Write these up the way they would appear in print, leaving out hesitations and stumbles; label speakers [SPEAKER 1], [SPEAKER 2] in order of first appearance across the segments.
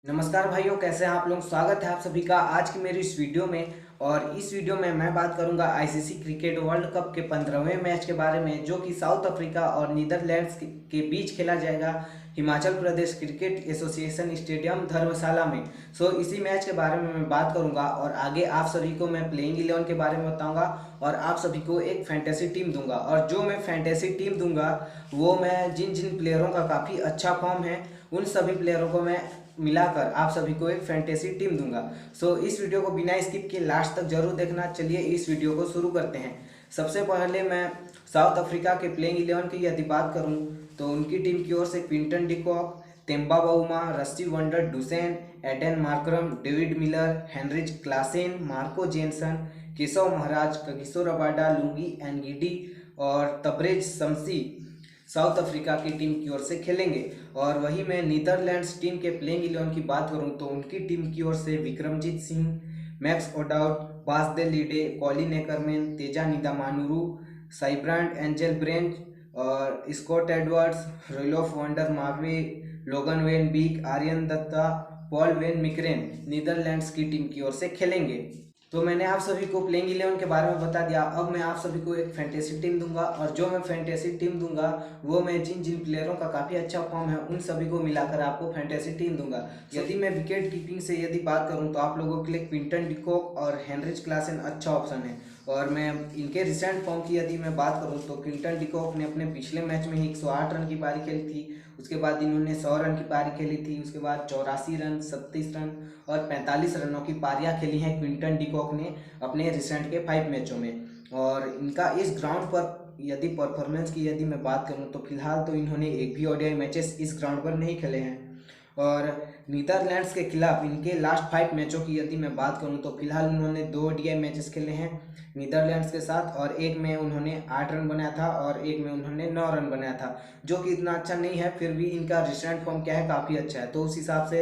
[SPEAKER 1] नमस्कार भाइयों, कैसे हैं आप लोग। स्वागत है आप सभी का आज की मेरी इस वीडियो में। और इस वीडियो में मैं बात करूंगा आईसीसी क्रिकेट वर्ल्ड कप के 15वें मैच के बारे में, जो कि साउथ अफ्रीका और नीदरलैंड्स के बीच खेला जाएगा Himachal Pradesh cricket association stadium धर्मशाला में। इसी मैच के बारे में मैं बात करूंगा और आगे आप सभी को मैं प्लेइंग 11 के बारे में बताऊंगा और आप सभी को एक फैंटेसी टीम दूंगा। और जो मैं फैंटेसी टीम दूंगा वो मैं जिन जिन प्लेयरों का काफ़ी अच्छा फॉर्म है उन सभी प्लेयरों को मैं मिलाकर आप सभी को एक फैंटेसी टीम दूंगा। इस वीडियो को बिना स्किप के लास्ट तक जरूर देखना। चलिए इस वीडियो को शुरू करते हैं। सबसे पहले मैं साउथ अफ्रीका के प्लेइंग 11 की यदि बात करूं तो उनकी टीम की ओर से Quinton de Kock, Temba Bavuma, Rassie van der Dussen, Aiden Markram, David Miller, Heinrich Klaasen, Marco Jansen, Keshav Maharaj, Kagiso Rabada, Lungi Ngidi और तबरेज शमसी साउथ अफ्रीका की टीम की ओर से खेलेंगे। और वही मैं नीदरलैंड्स टीम के प्लेइंग 11 की बात करूं तो उनकी टीम की ओर से Vikramjit Singh, Max O'Dowd, Bas de Leede, Colin Ackermann, Teja Nidamanuru, Sybrand Engelbrecht और Scott Edwards, Roelof van der Merwe, Logan van Beek, Aryan Dutt, Paul van Meekeren Netherlands की टीम की ओर से खेलेंगे। तो मैंने आप सभी को प्लेइंग 11 के बारे में बता दिया। अब मैं आप सभी को एक फैंटेसी टीम दूंगा और जो मैं फैंटेसी टीम दूंगा वो मैं जिन जिन प्लेयरों का काफ़ी अच्छा फॉर्म है उन सभी को मिलाकर आपको फैंटेसी टीम दूंगा। यदि मैं विकेट कीपिंग से यदि बात करूं तो आप लोगों के लिए क्विंटन डिकॉक और हेनरिच क्लासन अच्छा ऑप्शन है। और मैं इनके रिसेंट फॉर्म की यदि मैं बात करूं तो क्विंटन डिकॉक ने अपने पिछले मैच में ही 108 रन की पारी खेली थी। उसके बाद इन्होंने 100 रन की पारी खेली थी। उसके बाद 84 रन, 37 रन और 45 रनों की पारियां खेली हैं क्विंटन डिकॉक ने अपने रिसेंट के 5 मैचों में। और इनका इस ग्राउंड पर यदि परफॉर्मेंस की यदि मैं बात करूं तो फिलहाल तो इन्होंने एक भी ओडीआई मैचेस इस ग्राउंड पर नहीं खेले हैं। और नीदरलैंड्स के खिलाफ इनके लास्ट 5 मैचों की यदि मैं बात करूं तो फिलहाल उन्होंने 2 ओडीआई मैचेस खेले हैं नीदरलैंड्स के साथ। और एक में उन्होंने 8 रन बनाया था और एक में उन्होंने 9 रन बनाया था, जो कि इतना अच्छा नहीं है। फिर भी इनका रिसेंट फॉर्म क्या है, काफ़ी अच्छा है। तो उस हिसाब से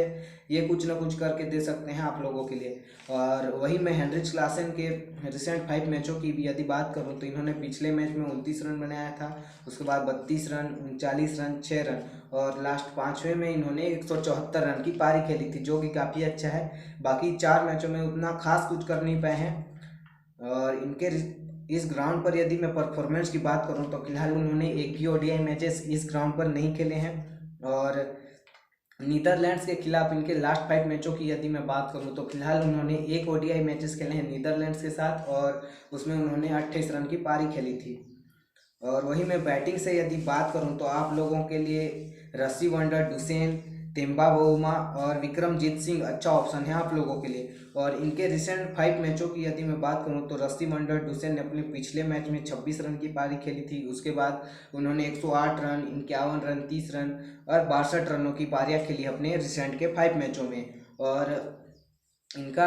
[SPEAKER 1] ये कुछ ना कुछ करके दे सकते हैं आप लोगों के लिए। और वही मैं हेनरिच क्लासन के रिसेंट 5 मैचों की भी यदि बात करूं तो इन्होंने पिछले मैच में 29 रन बनाया था। उसके बाद 32 रन, 39 रन, 6 रन और लास्ट 5वें में इन्होंने 174 रन की पारी खेली थी, जो कि काफ़ी अच्छा है। बाकी 4 मैचों में उतना खास कुछ कर नहीं पाए हैं। और इनके इस ग्राउंड पर यदि मैं परफॉर्मेंस की बात करूं तो फिलहाल उन्होंने एक भी ओडीआई मैचेस इस ग्राउंड पर नहीं खेले हैं। और नीदरलैंड्स के खिलाफ इनके लास्ट 5 मैचों की यदि मैं बात करूं तो फिलहाल उन्होंने एक ओडीआई मैचेस खेले हैं नीदरलैंड्स के साथ और उसमें उन्होंने 28 रन की पारी खेली थी। और वही मैं बैटिंग से यदि बात करूं तो आप लोगों के लिए रस्सी वंडर डुसेन, तेम्बा बहुमा और विक्रमजीत सिंह अच्छा ऑप्शन है आप लोगों के लिए। और इनके रिसेंट 5 मैचों की यदि मैं बात करूं तो रस्सी वंडर डुसेन ने अपने पिछले मैच में 26 रन की पारी खेली थी। उसके बाद उन्होंने 108 रन, 51 रन, 30 रन और 62 रनों की पारियां खेली अपने रिसेंट के 5 मैचों में। और इनका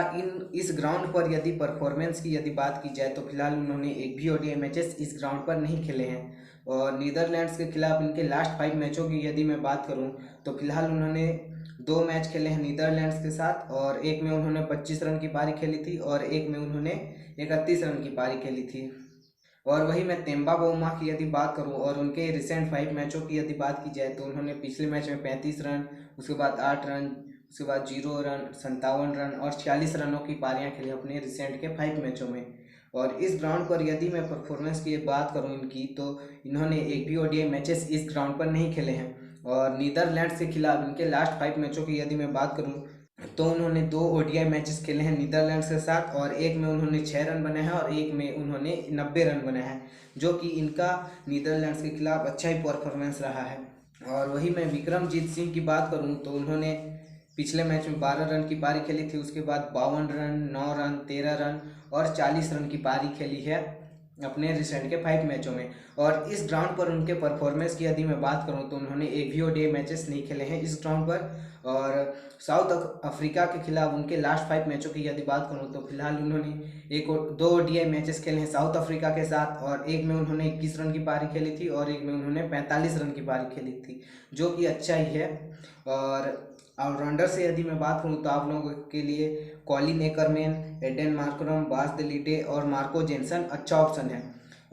[SPEAKER 1] इस ग्राउंड पर यदि परफॉर्मेंस की यदि बात की जाए तो फिलहाल उन्होंने एक भी ओडीआई मैचेस इस ग्राउंड पर नहीं खेले हैं। और नीदरलैंड्स के खिलाफ इनके लास्ट 5 मैचों की यदि मैं बात करूं तो फिलहाल उन्होंने 2 मैच खेले हैं नीदरलैंड्स के साथ और एक में उन्होंने 25 रन की पारी खेली थी और एक में उन्होंने 31 रन की पारी खेली थी। और वही मैं तेम्बा बाउमा की यदि बात करूं और उनके रिसेंट 5 मैचों की यदि बात की जाए तो उन्होंने पिछले मैच में 35 रन, उसके बाद 8 रन, उसके बाद 0 रन, 57 रन और 46 रनों की पारियां खेली अपने रिसेंट के 5 मैचों में। और इस ग्राउंड पर यदि मैं परफॉर्मेंस की बात करूं इनकी तो इन्होंने एक भी ओडीआई मैचेस इस ग्राउंड पर नहीं खेले हैं। और नीदरलैंड्स के खिलाफ इनके लास्ट 5 मैचों की यदि मैं बात करूं तो उन्होंने 2 ओडीआई मैचेस खेले हैं नीदरलैंड्स के साथ और एक में उन्होंने 6 रन बनाए हैं और एक में उन्होंने 90 रन बनाए हैं, जो कि इनका नीदरलैंड्स के खिलाफ अच्छा ही परफॉर्मेंस रहा है। और वही मैं विक्रमजीत सिंह की बात करूं तो उन्होंने पिछले मैच में 12 रन की पारी खेली थी। उसके बाद 52 रन, 9 रन, 13 रन और 40 रन की पारी खेली है अपने रिसेंट के 5 मैचों में। और इस ग्राउंड पर उनके परफॉर्मेंस की यदि मैं बात करूं तो उन्होंने एक भी ओडीआई मैचेस नहीं खेले हैं इस ग्राउंड पर। और साउथ अफ्रीका के खिलाफ उनके लास्ट 5 मैचों की यदि बात करूं तो फिलहाल उन्होंने 2 ओडीआई मैचेस खेले हैं साउथ अफ्रीका के साथ और एक में उन्होंने 21 रन की पारी खेली थी और एक में उन्होंने 45 रन की पारी खेली थी, जो कि अच्छा ही है। और ऑलराउंडर से यदि मैं बात करूं तो आप लोगों के लिए कॉलिन एकरमैन, एडन मार्करम, बास दलीडे और मार्को जेनसन अच्छा ऑप्शन है।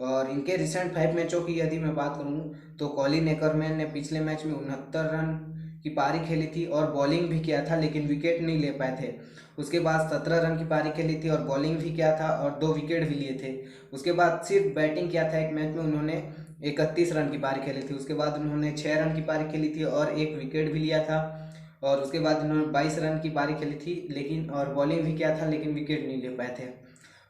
[SPEAKER 1] और इनके रिसेंट 5 मैचों की यदि मैं बात करूं तो कॉलिन एकरमैन ने पिछले मैच में 69 रन, की पारी खेली थी और बॉलिंग भी किया था, लेकिन विकेट नहीं ले पाए थे। उसके बाद 17 रन की पारी खेली थी और बॉलिंग भी किया था और 2 विकेट भी लिए थे। उसके बाद सिर्फ बैटिंग किया था एक मैच में, उन्होंने 31 रन की पारी खेली थी। उसके बाद उन्होंने 6 रन की पारी खेली थी और एक विकेट भी लिया था। और उसके बाद उन्होंने 22 रन की पारी खेली थी लेकिन, और बॉलिंग भी किया था, लेकिन विकेट नहीं ले पाए थे।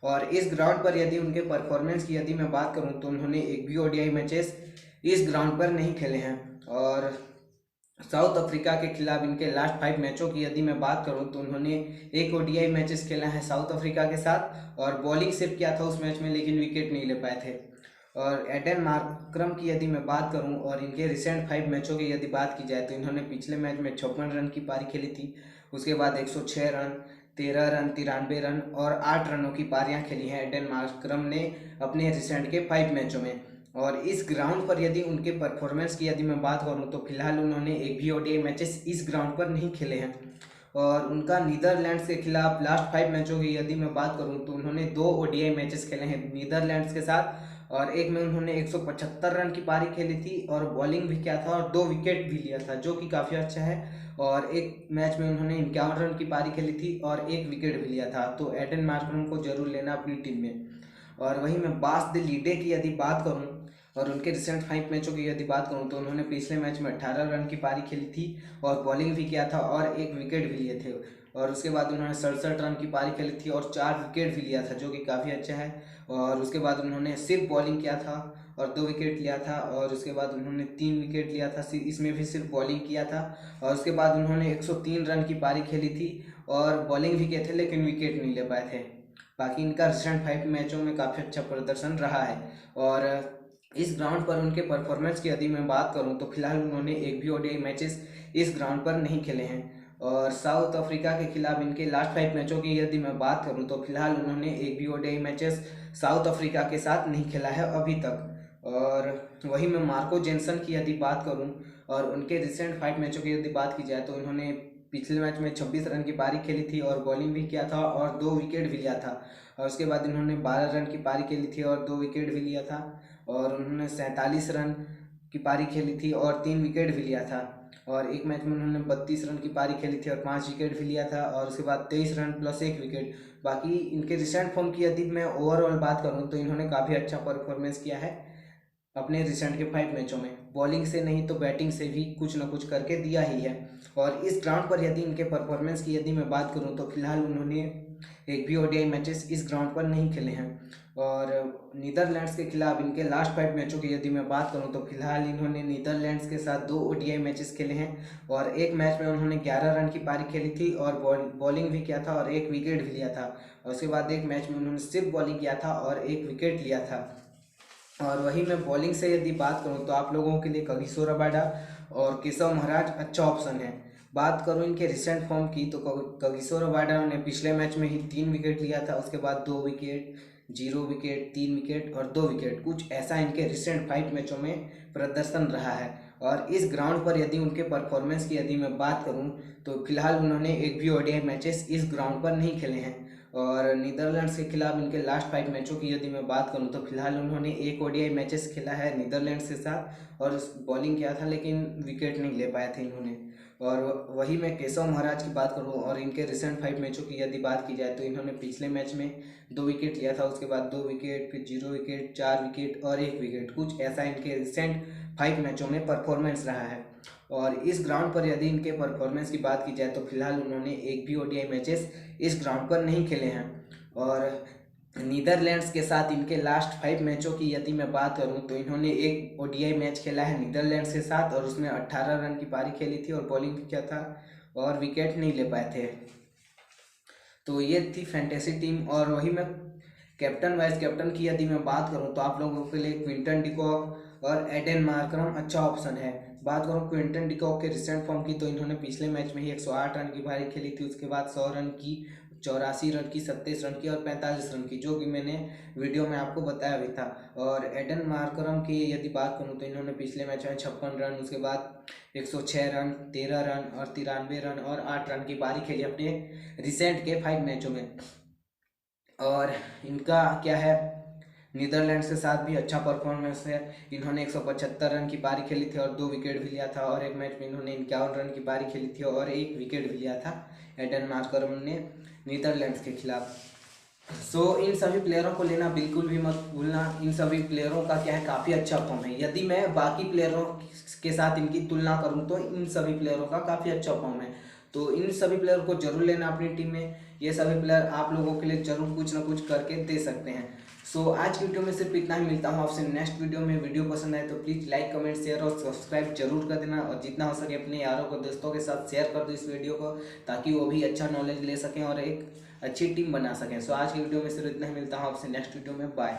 [SPEAKER 1] और इस ग्राउंड पर यदि उनके परफॉर्मेंस की यदि मैं बात करूं तो उन्होंने एक भी ओडीआई मैचेस इस ग्राउंड पर नहीं खेले हैं। और साउथ अफ्रीका के खिलाफ इनके लास्ट 5 मैचों की यदि मैं बात करूं तो उन्होंने एक ओडीआई मैचेस खेला है साउथ अफ्रीका के साथ, और बॉलिंग सिर्फ किया था उस मैच में, लेकिन विकेट नहीं ले पाए थे। और एडन मार्करम की यदि मैं बात करूं और इनके रिसेंट 5 मैचों की यदि बात की जाए तो इन्होंने पिछले मैच में 56 रन की पारी खेली थी। उसके बाद 106 रन, 13 रन, 93 रन और 8 रनों की पारियां खेली हैं एडन मार्करम ने अपने रिसेंट के 5 मैचों में। और इस ग्राउंड पर यदि उनके परफॉर्मेंस की यदि मैं बात करूं तो फिलहाल उन्होंने एक भी ओडीआई मैचेस इस ग्राउंड पर नहीं खेले हैं। और उनका नीदरलैंड्स के खिलाफ लास्ट 5 मैचों की यदि मैं बात करूं तो उन्होंने 2 ओडीआई मैचेस खेले हैं नीदरलैंड्स के साथ, और एक में उन्होंने 175 रन की पारी खेली थी और बॉलिंग भी किया था और 2 विकेट भी लिया था, जो कि काफ़ी अच्छा है। और एक मैच में उन्होंने 51 रन की पारी खेली थी और एक विकेट भी लिया था। तो एडन मार्करम को जरूर लेना अपनी टीम में। और वहीं मैं बास द लीडे की यदि बात करूं और उनके रिसेंट 5 मैचों की यदि बात करूं तो उन्होंने पिछले मैच में 18 रन की पारी खेली थी और बॉलिंग भी किया था और एक विकेट भी लिए थे। और उसके बाद उन्होंने 67 रन की पारी खेली थी और 4 विकेट भी लिया था, जो कि काफ़ी अच्छा है। और उसके बाद उन्होंने सिर्फ बॉलिंग किया था और 2 विकेट लिया था। और उसके बाद उन्होंने 3 विकेट लिया था, इसमें भी सिर्फ बॉलिंग किया था। और उसके बाद उन्होंने 103 रन की पारी खेली थी और बॉलिंग भी किए थे, लेकिन विकेट नहीं ले पाए थे। बाकी इनका रिसेंट 5 मैचों में काफ़ी अच्छा प्रदर्शन रहा है। और इस ग्राउंड पर उनके परफॉर्मेंस की यदि मैं बात करूं तो फिलहाल उन्होंने एक भी ओडीआई मैचेस इस ग्राउंड पर नहीं खेले हैं। और साउथ अफ्रीका के खिलाफ इनके लास्ट 5 मैचों की यदि मैं बात करूं तो फिलहाल उन्होंने एक भी ओडीआई मैचेस साउथ अफ्रीका के साथ नहीं खेला है अभी तक। और वहीं मैं मार्को जेनसन की यदि बात करूं और उनके रिसेंट 5 मैचों की यदि बात की जाए तो उन्होंने पिछले मैच में 26 रन की पारी खेली थी और बॉलिंग भी किया था और 2 विकेट भी लिया था। और उसके बाद इन्होंने 12 रन की पारी खेली थी और 2 विकेट भी लिया था। और उन्होंने 47 रन की पारी खेली थी और 3 विकेट भी लिया था। और एक मैच में उन्होंने 32 रन की पारी खेली थी और 5 विकेट भी लिया था। और उसके बाद 23 रन प्लस एक विकेट। बाकी इनके रिसेंट फॉर्म की यदि मैं ओवरऑल बात करूं तो इन्होंने काफ़ी अच्छा परफॉर्मेंस किया है अपने रिसेंट के 5 मैचों में। बॉलिंग से नहीं तो बैटिंग से भी कुछ ना कुछ करके दिया ही है। और इस ग्राउंड पर यदि इनके परफॉर्मेंस की यदि मैं बात करूं तो फिलहाल उन्होंने एक भी ओडीआई मैचेस इस ग्राउंड पर नहीं खेले हैं। और नीदरलैंड्स के खिलाफ इनके लास्ट 5 मैचों की यदि मैं बात करूं तो फिलहाल इन्होंने नीदरलैंड्स के साथ 2 ओडीआई मैचेस खेले हैं। और एक मैच में उन्होंने 11 रन की पारी खेली थी और बॉलिंग भी किया था और एक विकेट भी लिया था। और उसके बाद एक मैच में उन्होंने सिर्फ बॉलिंग किया था और एक विकेट लिया था। और वहीं मैं बॉलिंग से यदि बात करूं तो आप लोगों के लिए कगिसो रबाडा और केशव महाराज अच्छा ऑप्शन है। बात करूं इनके रिसेंट फॉर्म की तो कगिसो रबाडा ने पिछले मैच में ही 3 विकेट लिया था, उसके बाद 2 विकेट, 0 विकेट, 3 विकेट और 2 विकेट, कुछ ऐसा इनके रिसेंट 5 मैचों में प्रदर्शन रहा है। और इस ग्राउंड पर यदि उनके परफॉर्मेंस की यदि मैं बात करूं तो फिलहाल उन्होंने एक भी ओडीआई मैचेस इस ग्राउंड पर नहीं खेले हैं। और नीदरलैंड्स के खिलाफ इनके लास्ट 5 मैचों की यदि मैं बात करूं तो फिलहाल उन्होंने एक ओडीआई मैचेस खेला है नीदरलैंड्स के साथ और बॉलिंग किया था, लेकिन विकेट नहीं ले पाए थे इन्होंने। और वही मैं केशव महाराज की बात करूं और इनके रिसेंट 5 मैचों की यदि बात की जाए तो इन्होंने पिछले मैच में 2 विकेट लिया था, उसके बाद 2 विकेट, फिर 0 विकेट, 4 विकेट और 1 विकेट, कुछ ऐसा इनके रिसेंट 5 मैचों में परफॉर्मेंस रहा है। और इस ग्राउंड पर यदि इनके परफॉर्मेंस की बात की जाए तो फिलहाल उन्होंने एक भी ओडीआई मैचेस इस ग्राउंड पर नहीं खेले हैं। और नीदरलैंड्स के साथ इनके लास्ट 5 मैचों की यदि मैं बात करूं तो इन्होंने एक ओडीआई मैच खेला है नीदरलैंड्स के साथ और उसमें 18 रन की पारी खेली थी और बॉलिंग भी किया था और विकेट नहीं ले पाए थे। तो ये थी फैंटेसी टीम। और वही मैं कैप्टन वाइस कैप्टन की यदि मैं बात करूं तो आप लोगों के लिए क्विंटन डिकॉक और एडन मार्करम अच्छा ऑप्शन है। बात करूं क्विंटन डिकॉक के रिसेंट फॉर्म की तो इन्होंने पिछले मैच में ही 108 रन की पारी खेली थी, उसके बाद 100 रन की, 84 रन की, 27 रन की और 45 रन की, जो कि मैंने वीडियो में आपको बताया भी था। और एडन मार्करम की यदि बात करूं तो इन्होंने पिछले मैच में 56 रन, उसके बाद 106 रन, 13 रन और 93 रन और 8 रन की पारी खेली अपने रिसेंट के 5 मैचों में। और इनका क्या है, नीदरलैंड्स के साथ भी अच्छा परफॉर्मेंस है। इन्होंने 175 रन की पारी खेली थी और 2 विकेट भी लिया था, और एक मैच में इन्होंने 51 रन की पारी खेली थी और 1 विकेट भी लिया था एडन मार्करम ने नीदरलैंड्स के खिलाफ। इन सभी प्लेयरों को लेना बिल्कुल भी मत भूलना। इन सभी प्लेयरों का क्या है, काफ़ी अच्छा फॉर्म है। यदि मैं बाकी प्लेयरों के साथ इनकी तुलना करूं तो इन सभी प्लेयरों का काफ़ी अच्छा फॉर्म है। तो इन सभी प्लेयर को जरूर लेना अपनी टीम में। ये सभी प्लेयर आप लोगों के लिए जरूर कुछ ना कुछ करके दे सकते हैं। आज की वीडियो में सिर्फ इतना ही। मिलता हूँ आपसे नेक्स्ट वीडियो में। वीडियो पसंद आए तो प्लीज़ लाइक, कमेंट, शेयर और सब्सक्राइब जरूर कर देना, और जितना हो सके अपने यारों को, दोस्तों के साथ शेयर कर दो इस वीडियो को, ताकि वो भी अच्छा नॉलेज ले सकें और एक अच्छी टीम बना सकें। आज की वीडियो में सिर्फ इतना ही। मिलता हूँ आपसे नेक्स्ट वीडियो में। बाय।